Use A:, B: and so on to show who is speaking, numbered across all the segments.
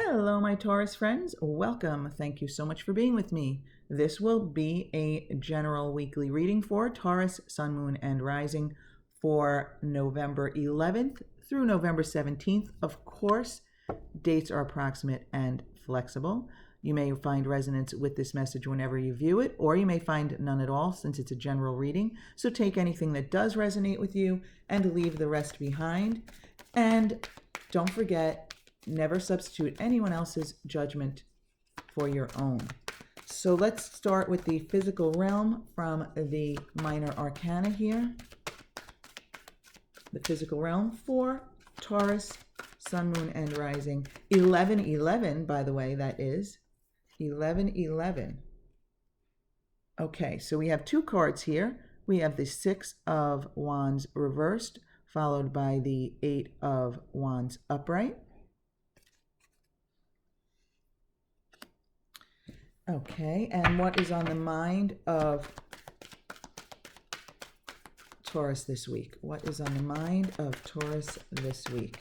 A: Hello, my Taurus friends. Welcome. Thank you so much for being with me. This will be a general weekly reading for Taurus, Sun, Moon, and Rising for November 11th through November 17th. Of course, dates are approximate and flexible. You may find resonance with this message whenever you view it, or you may find none at all since it's a general reading. So take anything that does resonate with you and leave the rest behind. And don't forget, never substitute anyone else's judgment for your own. So let's start with the physical realm from the minor arcana here. The physical realm for Taurus, Sun, Moon, and Rising. 11-11, by the way, that is. 11-11. Okay, so we have two cards here. We have the Six of Wands reversed, followed by the Eight of Wands upright. Okay, and what is on the mind of Taurus this week? What is on the mind of Taurus this week?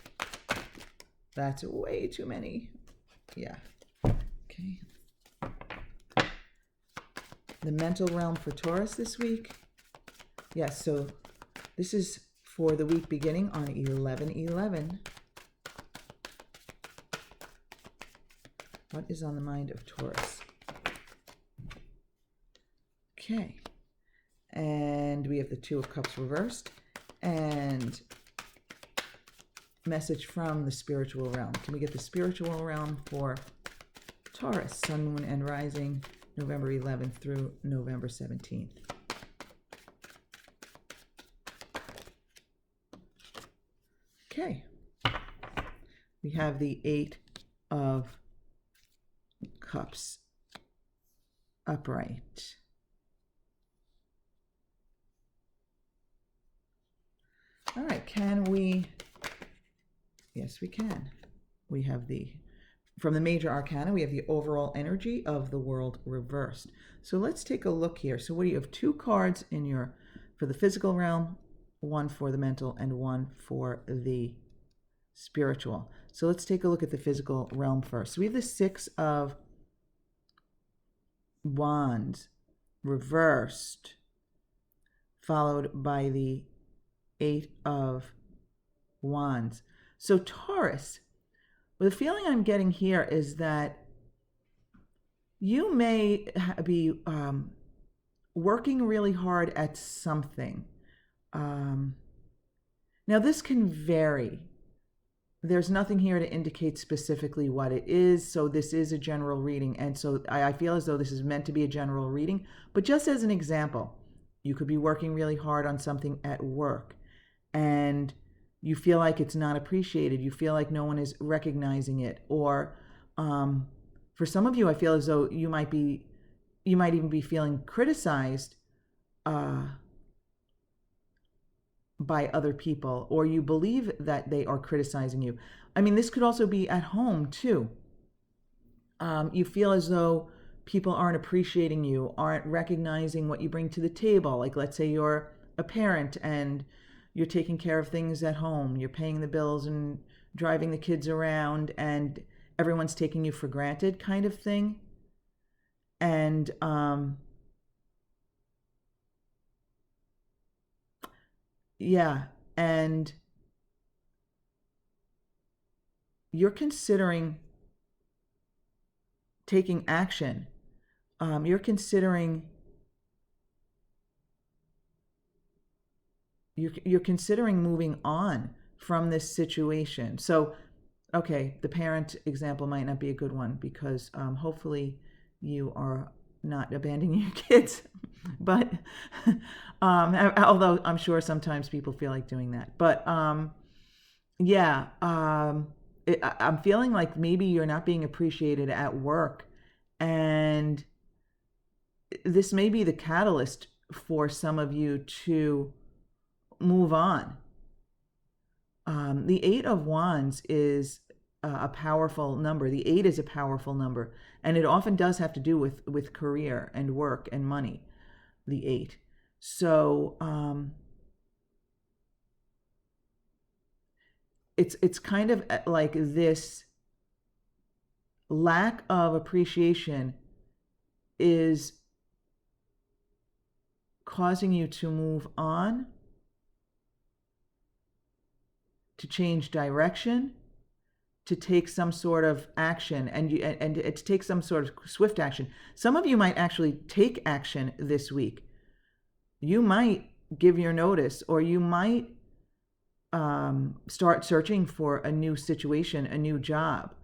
A: That's way too many. Yeah. Okay. The mental realm for Taurus this week. Yes, so this is for the week beginning on 11-11. What is on the mind of Taurus? Okay, and we have the Two of Cups reversed and message from the spiritual realm. Can we get the spiritual realm for Taurus, Sun, Moon, and Rising, November 11th through November 17th? Okay, we have the Eight of Cups upright. All right, can we? Yes, we can. We have from the major arcana, we have the overall energy of the world reversed. So let's take a look here. So what do you have? Two cards for the physical realm, one for the mental and one for the spiritual. So let's take a look at the physical realm first. So we have the Six of Wands reversed, followed by the Eight of Wands. So Taurus, the feeling I'm getting here is that you may be working really hard at something. Now this can vary. There's nothing here to indicate specifically what it is, so this is a general reading, and so I feel as though this is meant to be a general reading. But just as an example, you could be working really hard on something at work, and you feel like it's not appreciated. You feel like no one is recognizing it. Or for some of you, I feel as though you might even be feeling criticized by other people, or you believe that they are criticizing you. I mean, this could also be at home too. You feel as though people aren't appreciating you, aren't recognizing what you bring to the table. Like, let's say you're a parent and you're taking care of things at home. You're paying the bills and driving the kids around, and everyone's taking you for granted, kind of thing. And yeah, and you're considering taking action. You're considering moving on from this situation. So, okay, the parent example might not be a good one because hopefully you are not abandoning your kids. But although I'm sure sometimes people feel like doing that. But yeah, I'm feeling like maybe you're not being appreciated at work. And this may be the catalyst for some of you to move on. The Eight of Wands is a powerful number. The 8 is a powerful number, and it often does have to do with career and work and money, the 8. So it's kind of like this lack of appreciation is causing you to move on, to change direction, to take some sort of action, and to take some sort of swift action. Some of you might actually take action this week. You might give your notice, or you might start searching for a new situation, a new job.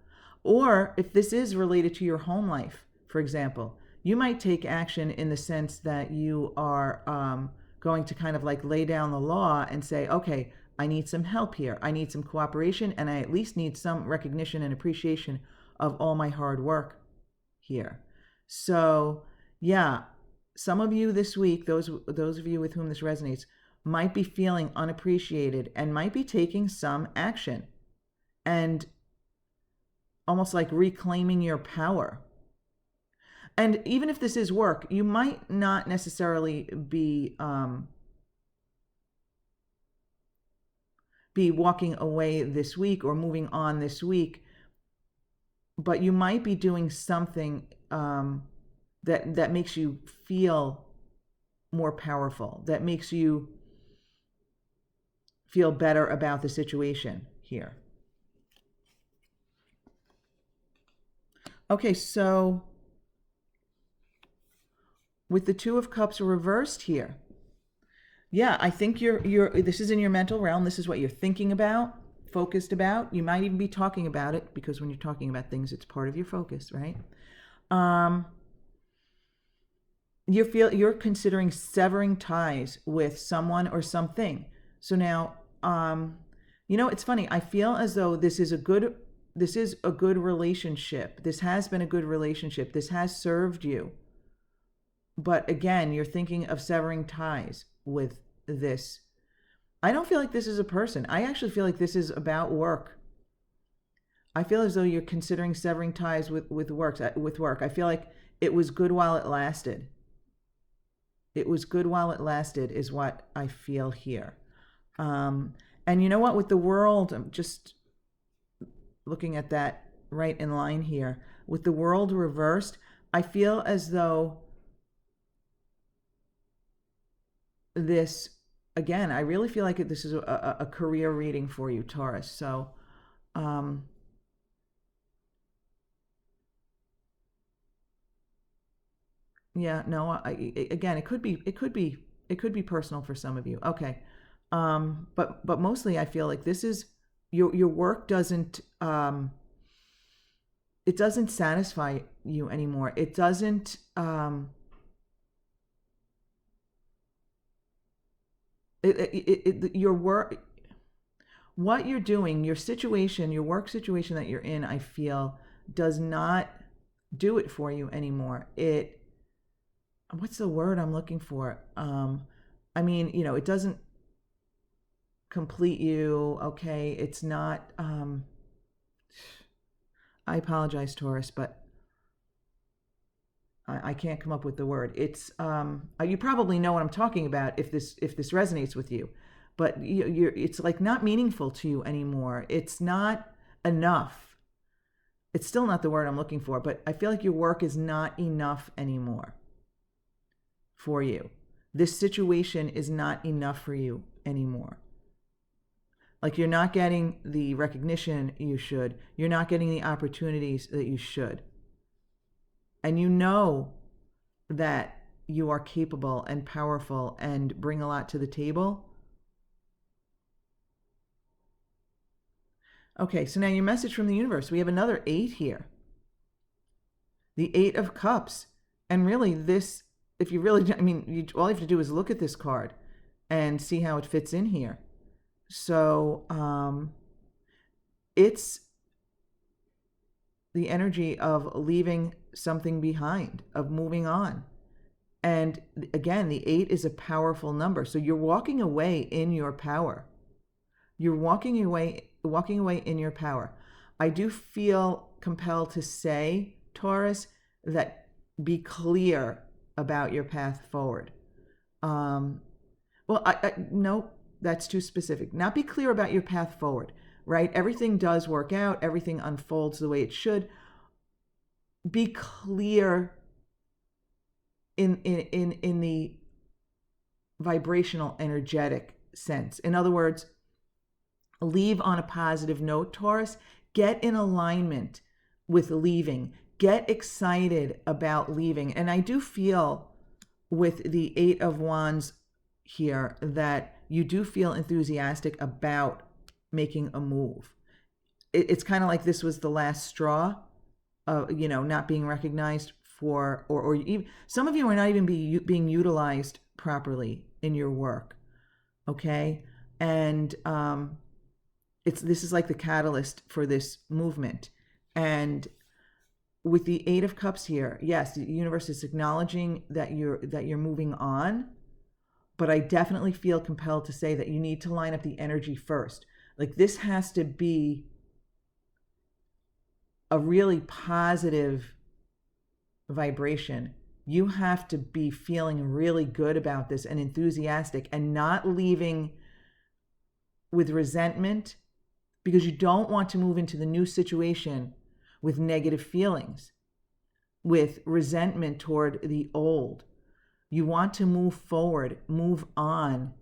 A: Or if this is related to your home life, for example, you might take action in the sense that you are going to kind of like lay down the law and say, okay, I need some help here. I need some cooperation, and I at least need some recognition and appreciation of all my hard work here. So yeah, some of you this week, those of you with whom this resonates, might be feeling unappreciated and might be taking some action and almost like reclaiming your power. And even if this is work, you might not necessarily be walking away this week or moving on this week, but you might be doing something that makes you feel more powerful, that makes you feel better about the situation here. Okay, so with the Two of Cups reversed here, yeah, I think this is in your mental realm. This is what you're thinking about, focused about. You might even be talking about it, because when you're talking about things, it's part of your focus, right? You're considering severing ties with someone or something. So now, it's funny. I feel as though this is a good relationship. This has been a good relationship. This has served you. But again, you're thinking of severing ties with this. I don't feel like this is a person. I actually feel like this is about work. I feel as though you're considering severing ties with work. I feel like it was good while it lasted. It was good while it lasted is what I feel here. And you know what? With the world, I'm just looking at that right in line here. With the world reversed, I feel as though this, again, I really feel like this is a career reading for you, Taurus. So, yeah, no, again, it could be personal for some of you. Okay. But mostly I feel like this is your work doesn't it doesn't satisfy you anymore. It doesn't your work, what you're doing, your situation, your work situation that you're in, I feel does not do it for you anymore. What's the word I'm looking for? It doesn't complete you. Okay. It's not, I apologize, Taurus, but I can't come up with the word. It's, you probably know what I'm talking about if this resonates with you, but it's like not meaningful to you anymore. It's not enough. It's still not the word I'm looking for, but I feel like your work is not enough anymore for you. This situation is not enough for you anymore. Like you're not getting the recognition you should. You're not getting the opportunities that you should. And you know that you are capable and powerful and bring a lot to the table. Okay, so now your message from the universe. We have another 8 here. The 8 of Cups. And really this, if you really, all you have to do is look at this card and see how it fits in here. So it's the energy of leaving something behind, of moving on. And again, the 8 is a powerful number. So you're walking away in your power. You're walking away in your power. I do feel compelled to say, Taurus, that be clear about your path forward. No, that's too specific. Not be clear about your path forward, right? Everything does work out. Everything unfolds the way it should. be clear in the vibrational, energetic sense. In other words, leave on a positive note, Taurus. Get in alignment with leaving. Get excited about leaving. And I do feel with the Eight of Wands here that you do feel enthusiastic about making a move. It's kind of like this was the last straw, not being recognized for, or even, some of you are not even being utilized properly in your work. Okay. And this is like the catalyst for this movement. And with the Eight of Cups here, yes, the universe is acknowledging that you're moving on, but I definitely feel compelled to say that you need to line up the energy first. Like, this has to be a really positive vibration. You have to be feeling really good about this and enthusiastic, and not leaving with resentment, because you don't want to move into the new situation with negative feelings, with resentment toward the old. You want to move forward, move on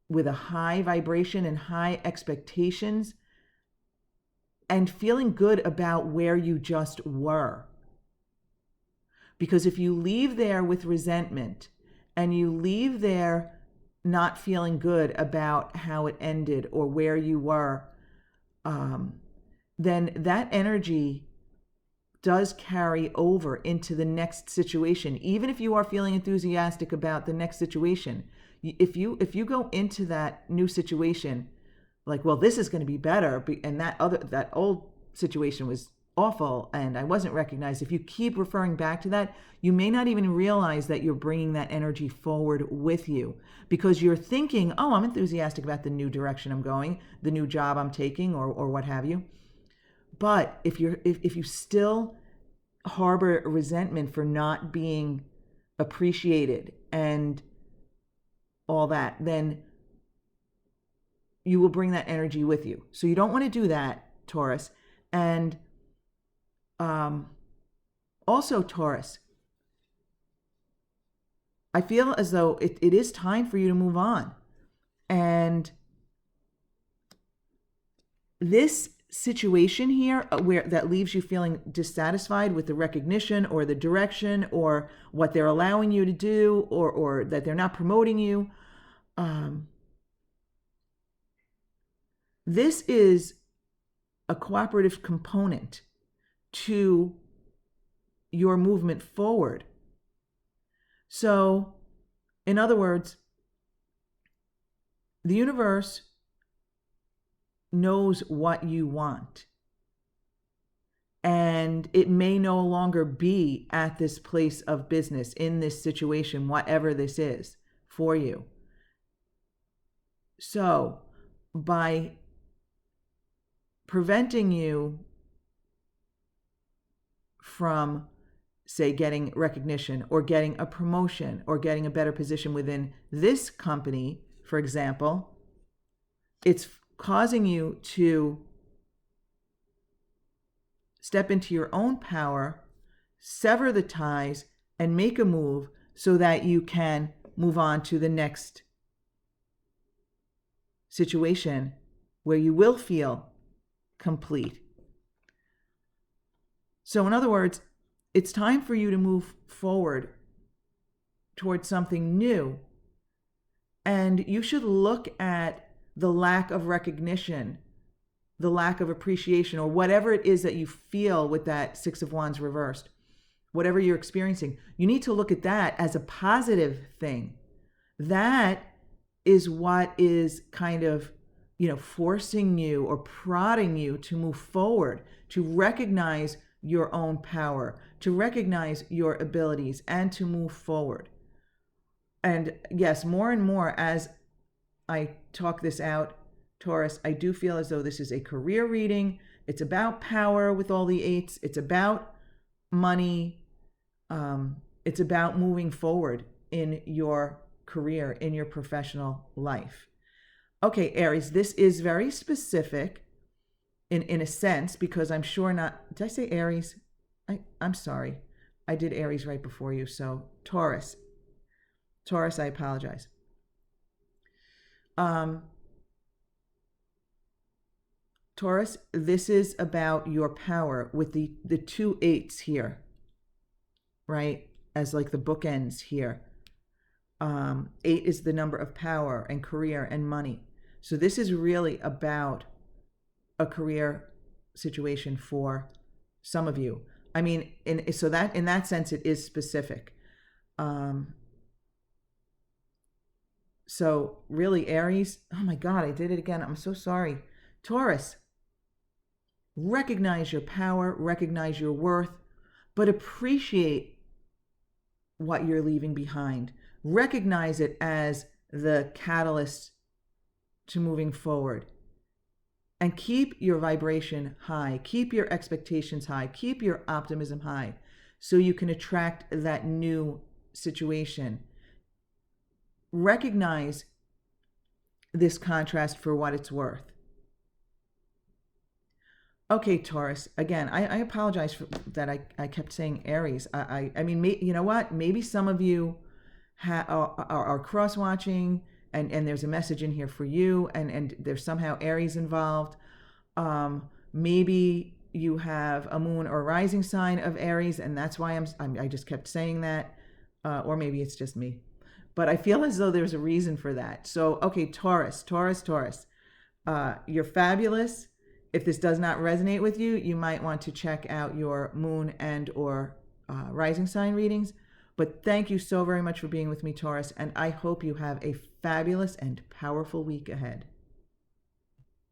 A: with a high vibration and high expectations, and feeling good about where you just were. Because if you leave there with resentment, and you leave there not feeling good about how it ended or where you were, then that energy does carry over into the next situation. Even if you are feeling enthusiastic about the next situation, if you go into that new situation like, well, this is going to be better, and that old situation was awful and I wasn't recognized. If you keep referring back to that, you may not even realize that you're bringing that energy forward with you, because you're thinking, oh, I'm enthusiastic about the new direction I'm going, the new job I'm taking, or what have you. But if you still harbor resentment for not being appreciated and all that, then you will bring that energy with you. So you don't want to do that, Taurus. And also, Taurus, I feel as though it is time for you to move on. And this situation here where that leaves you feeling dissatisfied with the recognition or the direction or what they're allowing you to do, or that they're not promoting you, this is a cooperative component to your movement forward. So, in other words, the universe knows what you want. And it may no longer be at this place of business, in this situation, whatever this is for you. So, by preventing you from, say, getting recognition or getting a promotion or getting a better position within this company, for example, it's causing you to step into your own power, sever the ties, and make a move so that you can move on to the next situation where you will feel complete. So in other words, it's time for you to move forward towards something new. And you should look at the lack of recognition, the lack of appreciation, or whatever it is that you feel with that Six of Wands reversed, whatever you're experiencing. You need to look at that as a positive thing. That is what is kind of, forcing you or prodding you to move forward, to recognize your own power, to recognize your abilities, and to move forward. And yes, more and more as I talk this out, Taurus, I do feel as though this is a career reading. It's about power with all the eights. It's about money. It's about moving forward in your career, in your professional life. Okay, Aries, this is very specific. in a sense, because I'm sure not. Did I say Aries? I'm sorry. I did Aries right before you. So Taurus. Taurus, I apologize. Taurus, this is about your power with the two eights here, right? As like the bookends here. 8 is the number of power and career and money. So this is really about a career situation for some of you. I mean, so that in that sense, it is specific. So really, Aries, oh my God, I did it again. I'm so sorry. Taurus, recognize your power, recognize your worth, but appreciate what you're leaving behind. Recognize it as the catalyst to moving forward. And keep your vibration high, keep your expectations high, keep your optimism high, so you can attract that new situation. Recognize this contrast for what it's worth. Okay, Taurus, again, I apologize for that. I kept saying Aries. I mean, you know what? Maybe some of you are cross-watching, and there's a message in here for you, and there's somehow Aries involved. Maybe you have a moon or rising sign of Aries, and that's why I just kept saying that. Or maybe it's just me. But I feel as though there's a reason for that. So, okay, Taurus. You're fabulous. If this does not resonate with you, you might want to check out your moon and or rising sign readings. But thank you so very much for being with me, Taurus, and I hope you have a fabulous and powerful week ahead.